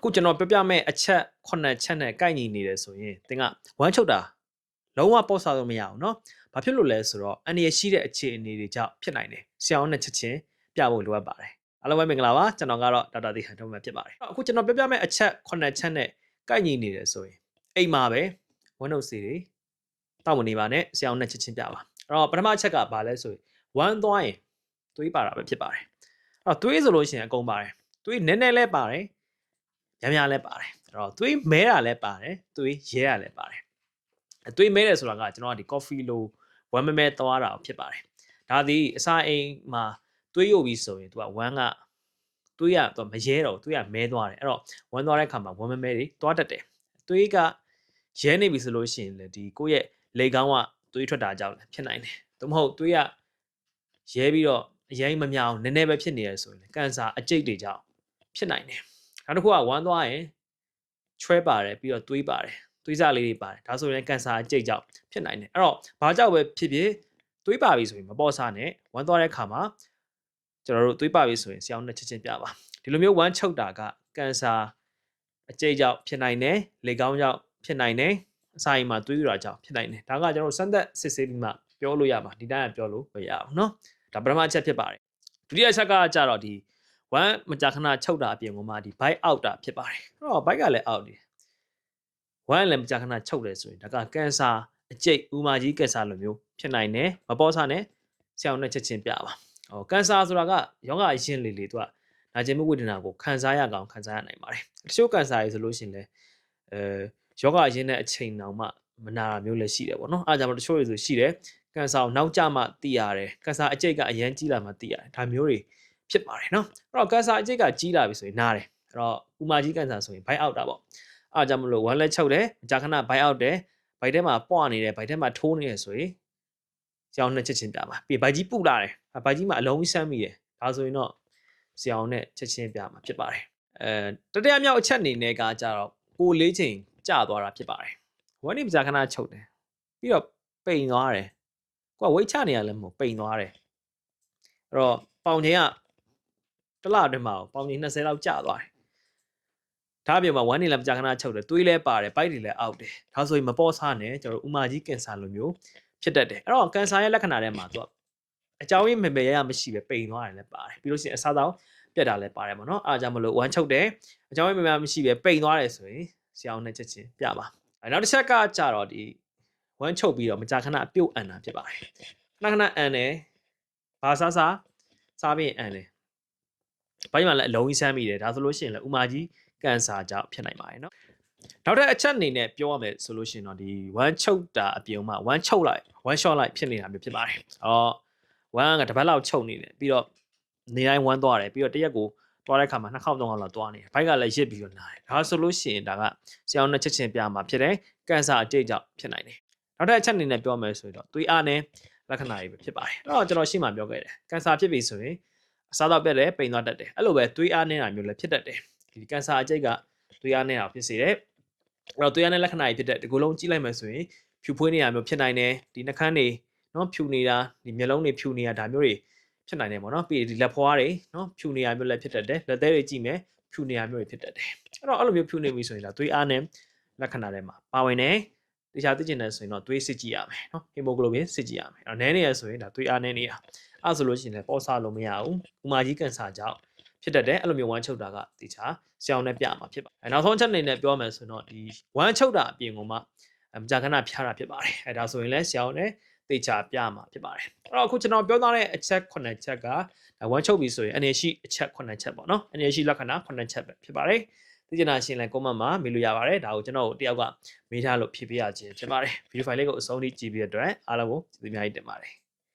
အခုကျွန်တော်ပြောပြမယ့်အချက်9ချက်နဲ့ကိုက်ညီနေတယ်ဆိုရင်သင်ကဝမ်းချုပ်တာလုံးဝပေါ့ဆာလို့မရအောင်เนาะဘာဖြစ်လို့လဲဆိုတော့အန်ဒီရရှိတဲ့အခြေအနေတွေကြောင့်ဖြစ်နိုင်တယ်ဆရာအောင်နဲ့ချက်ချင်းပြဖို့လိုအပ်ပါတယ်အားလုံးပဲမင်္ဂလာပါကျွန်တော်ကတော့ဒေါက်တာသီဟန်တော့မှဖြစ်ပါတယ်အခုကျွန်တော်ပြောပြမယ့်အချက်9ချက်နဲ့ကိုက်ညီနေတယ်ဆိုရင်အိမ်မှာပဲဝမ်းနှုတ်စီတွေတောက်မနေပါနဲ့ဆရာအောင်နဲ့ချက်ချင်းပြပါအဲ့တော့ပထမအချက်ကဘာလဲဆိုရင်ဝမ်းသွားရင်သွေးပါတာပဲဖြစ်ပါတယ်အဲ့တော့သွေးဆိုလို့ရှိရင်အကုန်ပါတယ်သွေးနည်းနည်းလဲပါတယ်များများလဲပါတယ်အဲ့တော့သွေးမဲတာလဲပါတယ်သွေးရဲတာလဲပါတယ်သွေးမဲတယ်ဆိုတာကကျွန်တော်ကဒီ coffee လိုဝမ်းမဲသွားတာဖြစ်ပါတယ်ဒါသည်အစာအိမ်မှာသွေးယိုပြီးဆိုရင်သူကဝမ်းကသွေးရသူမရဲတော့သွေးရမဲသွားတယ်အဲ့တော့ဝမ်းသွားတဲ့ခါမှာဝမ်းမဲတွေသွားတတ်တယ်သွေးကရဲနေပြီဆိုလို့ရှိရင်လေဒီကိုယ့်ရဲ့လေကောင်းကသွေးထွက်တာကြောင့်ဖြစ်နိုင်တယ်သို့မဟုတ်သွေးကရဲပြီးတော့အရင်မမြောင်နည်းနည်းပဲဖြစ်နေရဆိုရင်ကန်ဆာအကျိတ်တွေကြောင့်ဖြစ်နိုင်တယ်နောက်တစ်ခုကဝမ်းသွားရင်ချွဲပါတယ်ပြီးတော့သွေးပါတယ်သွေးစားလေးတွေပါတယ်ဒါဆိုရင်ကန်ဆာအကျိတ်ကြောင့်ဖြစ်နိုင်တယ်အဲ့တော့ဘာကြောင့်ပဲဖြစ်ဖြစ်သွေးပါပြီဆိုရင်မပေါ့စားနဲ့ဝမ်းသွားတဲ့ခါမှာကျွန်တော်တို့သွေးပါပြီဆိုရင်ဆရာအောင်နဲ့ချက်ချင်းပြပါဒီလိုမျိုးဝမ်းချုပ်တာကကန်ဆာအကျိတ်ကြောင့်ဖြစ်နိုင်တယ်လေကောင်းကြောင့်ဖြစ်နိုင်တယ်အစာအိမ်မှာသွေးရတာကြောင့်ဖြစ်နိုင်တယ်ဒါကကျွန်တော်တို့စမ်းသပ်စစ်ဆေးပြီးမှပြောလို့ရမှာဒီတိုင်းကပြောလို့မရဘူးเนาะဒါပထမအချက်ဖြစ်ပါတယ်ဒုတိယအချက်ကကြတော့ဒီဝမ်းမကြာခဏချုပ်တာအပြင်ကမှဒီ bite out တာဖြစ်ပါတယ်အဲ့တော့ bite ကလည်း out တယ်ဝမ်းလည်းမကြာခဏချုပ်တယ်ဆိုရင်ဒါကကန်ဆာအကျိတ်ဥမာကြီးကင်ဆာလိုမျိုးဖြစ်နိုင်တယ်မပေါ့စားနဲ့ဆရာအောင်နဲ့ချက်ချင်းပြပါဟောကန်ဆာဆိုတာကယောဂအရင်လေသူကနာကျင်မှုဝေဒနာကိုခံစားရကောင်ခံစားရနိုင်ပါတယ်တချို့ကန်ဆာတွေဆိုလို့ရှိရင်လည်းယောဂအရင်တဲ့အချိန်တောင်မှမနာတာမျိုးလည်းရှိတယ်ပေါ့နော်အားကြောင့်တချို့တွေဆိုရှိတယ်ကန်ဆာကိုနောက်ကျမှသိရတယ်ကန်ဆာအကျိတ်ကအရင်ကြီးလာမှသိရတယ်ဒါမျိုးတွေဖြစ်ပါတယ်နော်အဲ့တော့ကန်ဆာအကျိတ်ကကြီးလာပြီဆိုရင်နားတယ်အဲ့တော့ဥမာကြီးကန်ဆာဆိုရင် bite out တာပေါ့အားကြောင့်မလို့ဝမ်းလက်ချုပ်တယ်ကြာခဏ bite out တယ် bite ထဲမှာပွားနေတယ် bite ထဲမှာထိုးနေတယ်ဆိုရင်ဆရာအောင်နဲ့ချက်ချင်းပြပါပြီး bite ကြီးပုလာတယ် bite ကြီးမှာအလုံးဆမ်းမိတယ်ဒါဆိုရင်တော့ဆရာအောင်နဲ့ချက်ချင်းပြမှာဖြစ်ပါတယ်တတိယမြောက်အချက်အနေနဲ့ကကြတော့ကိုလေးချိန်ကျသွားတာဖြစ်ပါတယ်ဝမ်းနေကြာခဏချုပ်တယ်ပြီးတော့ပိန်သွားတယ်ကိုကဝိတ်ချနေရလဲမဟုတ်ပိန်သွားတယ်အဲ့တော့ပေါင်ချိန်ကတစ်လအတွင်းမှာပေါင်ချိန်20လောက်ကျသွားတယ်ဒါအပြင်မှာဝမ်းနေလည်းကြာခဏချုပ်တယ်သွေးလည်းပါတယ်ပိုက်တွေလည်းအောက်တယ်ဒါဆိုရင်မပေါ့စားနဲ့ကျွန်တော်ဥမာကြီးကင်ဆာလိုမျိုးဖြစ်တတ်တယ်အဲ့တော့ကင်ဆာရဲ့လက္ခဏာထဲမှာသူကအကြောင်းရင်းမေရမရှိပဲပိန်သွားတယ်လည်းပါတယ်ပြီးလို့ရှိရင်အစားသောက်ပြတ်တာလည်းပါတယ်ပေါ့နော်အားကြောင့်မလို့ဝမ်းချုပ်တယ်အကြောင်းရင်းမေရမရှိပဲပိန်သွားတယ်ဆိုရင်ဆရာအောင်နဲ့ချက်ချင်းပြပါနောက်တစ်ချက်ကကြတော့ဒီဝမ်းချုပ်ပြီးတော့မကြာခဏပြုတ်အန်တာဖြစ်ပါတယ်ခဏခဏအန်တယ်ဘာစားပြီးအန်တယ်ဘာမှလည်းအလုံးကြီးဆမ်းမိတယ်ဒါဆိုလို့ရှိရင်လည်းဥမာကြီးကန်ဆာကြောင့်ဖြစ်နိုင်ပါတယ်เนาะနောက်ထပ်အချက်အနေနဲ့ပြောရမယ်ဆိုလို့ရှိရင်တော့ဒီဝမ်းချုပ်တာအပြင်မှာဝမ်းချုပ်လိုက်ဝမ်းရှော့လိုက်ဖြစ်နေတာမျိုးဖြစ်ပါတယ်ဝမ်းကတစ်ပတ်လောက်ချုပ်နေတယ်ပြီးတော့နေတိုင်းဝမ်းသွားတယ်ပြီးတော့တရက်ကိုသွားတဲ့ခါမှာ2ခေါက်3ခေါက်လောက်သွားနေတယ်ဘိုက်ကလည်းရစ်ပြီးတော့နားတယ်ဒါဆိုလို့ရှိရင်ဒါကဆရာအောင်နဲ့ချက်ချင်းပြမှာဖြစ်တယ်ကန်ဆာအကျိတ်ကြောင့်ဖြစ်နိုင်တယ်နောက်ထပ်အချက်အနေနဲ့ပြောမယ်ဆိုရင်တော့သွေးအားနဲ့လက္ခဏာတွေပဲဖြစ်ပါတယ်အဲ့တော့ကျွန်တော်ရှင်းမှပြောခဲ့တယ်ကန်ဆာဖြစ်ပြီဆိုရင်အစားတော့ပြက်တယ်ပိန်သွားတတ်တယ်အဲ့လိုပဲသွေးအားနေတာမျိုးလည်းဖြစ်တတ်တယ်ဒီကန်ဆာအကျိတ်ကသွေးအားနေတာဖြစ်စေတယ်အဲ့တော့သွေးအားနဲ့လက္ခဏာတွေဖြစ်တဲ့ဒီကိုယ်လုံးကြည့်လိုက်မယ်ဆိုရင်ဖြူဖွေးနေတာမျိုးဖြစ်နိုင်တယ်ဒီနှာခမ်းတွေနော်ဖြူနေတာဒီမျက်လုံးတွေဖြူနေတာဒါမျိုးတွေဖြစ်နိုင်တယ်ပေါ့နော်ပြီးဒီလက်ဖွားတွေနော်ဖြူနေရမျိုးလည်းဖြစ်တတ်တယ်လက်သေးတွေကြည့်မယ်ဖြူနေရမျိုးတွေဖြစ်တတ်တယ်အဲ့တော့အဲ့လိုမျိုးဖြူနေပြီဆိုရင်ဒါသွေးအားနဲ့လက္ခဏာတွေမှာပါဝင်တယ်တခြားသိကျင်တယ်ဆိုရင်တော့သွေးစစ်ကြည့်ရမယ်နော်ဟီမိုဂလိုဘင်စစ်ကြည့်ရမယ်အဲ့တော့နည်းနေရဆိုရင်ဒါသွေးအားနည်းနေတာအဲ့ဆိုလို့ရှိရင်လည်းပေါ့ဆာလို့မရဘူးဥမာကြီးကန်ဆာကြောင့်ဖြစ်တတ်တယ်အဲ့လိုမျိုးဝမ်းချုပ်တာကတခြားဆရာအောင်နဲ့ပြမှာဖြစ်ပါနောက်ဆုံးချက်အနေနဲ့ပြောမယ်ဆိုတော့ဒီဝမ်းချုပ်တာအပြင်ကမှမကြာခဏဖျားတာဖြစ်ပါတယ်အဲ့ဒါဆိုရင်လည်းဆရာအောင်နဲ့တေချာပြမှာဖြစ်ပါတယ်အဲ့တော့အခုကျွန်တော်ပြောထားတဲ့အချက်9ချက်ကဝမ်းချုပ်ပြီဆိုရင်အနေရှိအချက်9ချက်ပေါ့နော်အနေရှိလက္ခဏာ9ချက်ပဲဖြစ်ပါတယ်သိချင်တာရှင်းလဲ comment မှာမေးလို့ရပါတယ်ဒါကိုကျွန်တော်တယောက်ကမေးထားလို့ဖြည့်ပေးရခြင်းဖြစ်ပါတယ်ဗီဒီယိုဖိုင်လေးကိုအဆုံးထိကြည့်ပြီးတဲ့အတွက်အားလုံးကိုကျေးဇူးအများကြီးတင်ပါတယ်